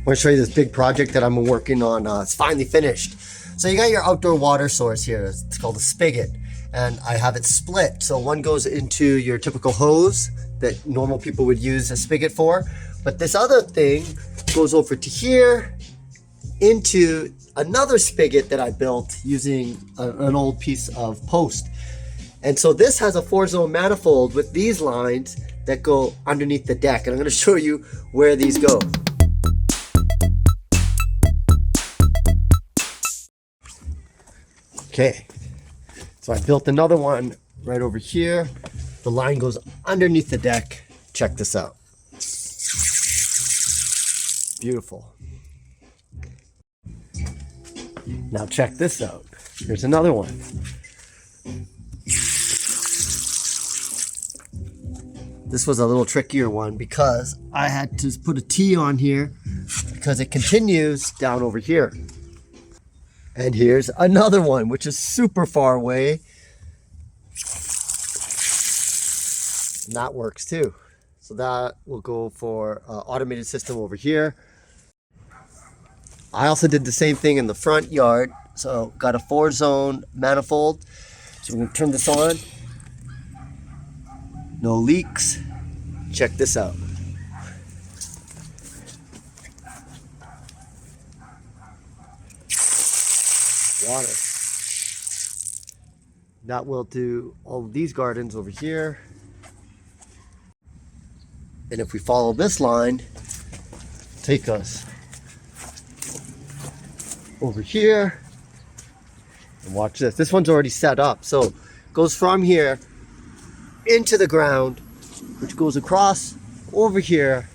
want to show you this big project that I'm working on. It's finally finished. So you got your outdoor water source here. It's called a spigot, and I have it split. So one goes into your typical hose that normal people would use a spigot for, but this other thing goes over to here into another spigot that I built using an old piece of post. And so this has a 4-zone manifold with these lines that go underneath the deck, and I'm going to show you where these go. Okay, so I built another one right over here. The line goes underneath the deck. Check this out. Beautiful. Now check this out. Here's another one. This was a little trickier one because I had to put a T on here because it continues down over here. And here's another one, which is super far away. And that works too. So that will go for automated system over here. I also did the same thing in the front yard. So got a 4-zone manifold. So we're gonna turn this on. No leaks. Check this out. Water. That will do all of these gardens over here. And if we follow this line, take us over here. And watch this. This one's already set up. So it goes from here into the ground, which goes across over here,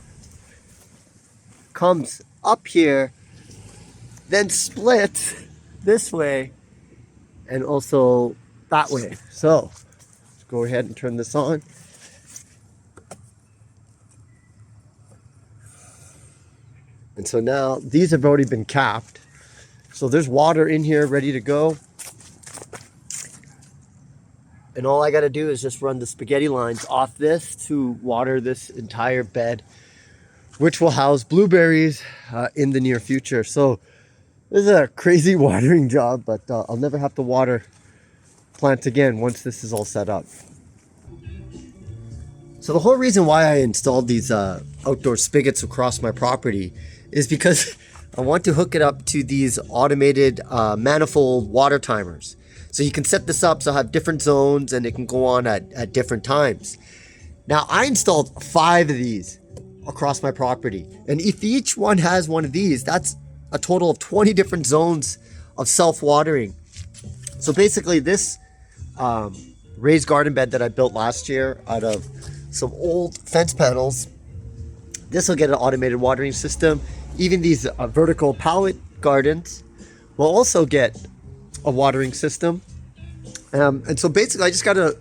comes up here, then splits this way and also that way. So let's go ahead and turn this on. And so now these have already been capped. So there's water in here ready to go. And all I got to do is just run the spaghetti lines off this to water this entire bed, which will house blueberries in the near future. So this is a crazy watering job, but I'll never have to water plants again once this is all set up. So the whole reason why I installed these outdoor spigots across my property is because I want to hook it up to these automated manifold water timers. So you can set this up so I have different zones and it can go on at different times. Now I installed 5 of these across my property. And if each one has one of these, that's a total of 20 different zones of self-watering. So basically this raised garden bed that I built last year out of some old fence panels, this will get an automated watering system. Even these vertical pallet gardens will also get a watering system. And so basically I just got to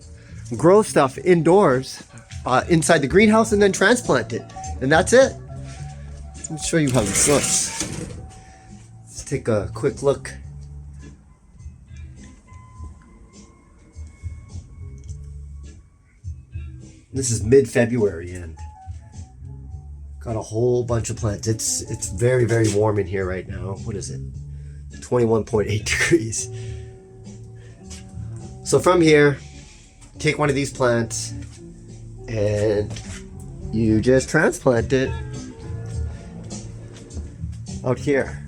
grow stuff indoors inside the greenhouse and then transplant it. And that's it. Let me show you how this looks. Let's take a quick look. This is mid-February and got a whole bunch of plants. It's very, very warm in here right now. What is it? 21.8 degrees. So from here, take one of these plants and you just transplant it out here.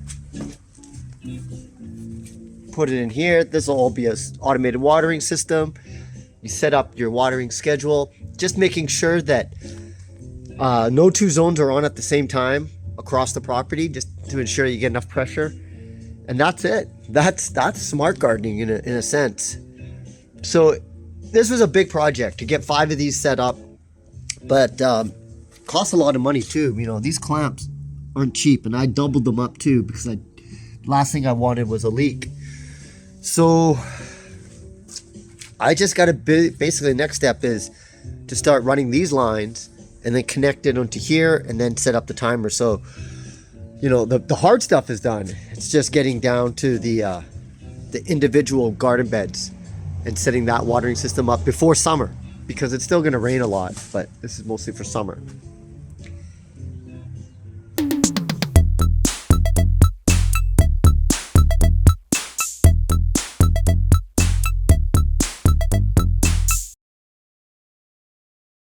Put it in here. This will all be an automated watering system. You set up your watering schedule, just making sure that no 2 zones are on at the same time across the property, just to ensure you get enough pressure. And that's it. That's smart gardening in a sense. So this was a big project to get 5 of these set up, but costs a lot of money too. You know, these clamps aren't cheap, and I doubled them up too because last thing I wanted was a leak. So I just got to basically the next step is to start running these lines and then connect it onto here and then set up the timer. So, you know, the hard stuff is done. It's just getting down to the individual garden beds and setting that watering system up before summer, because it's still going to rain a lot, but this is mostly for summer.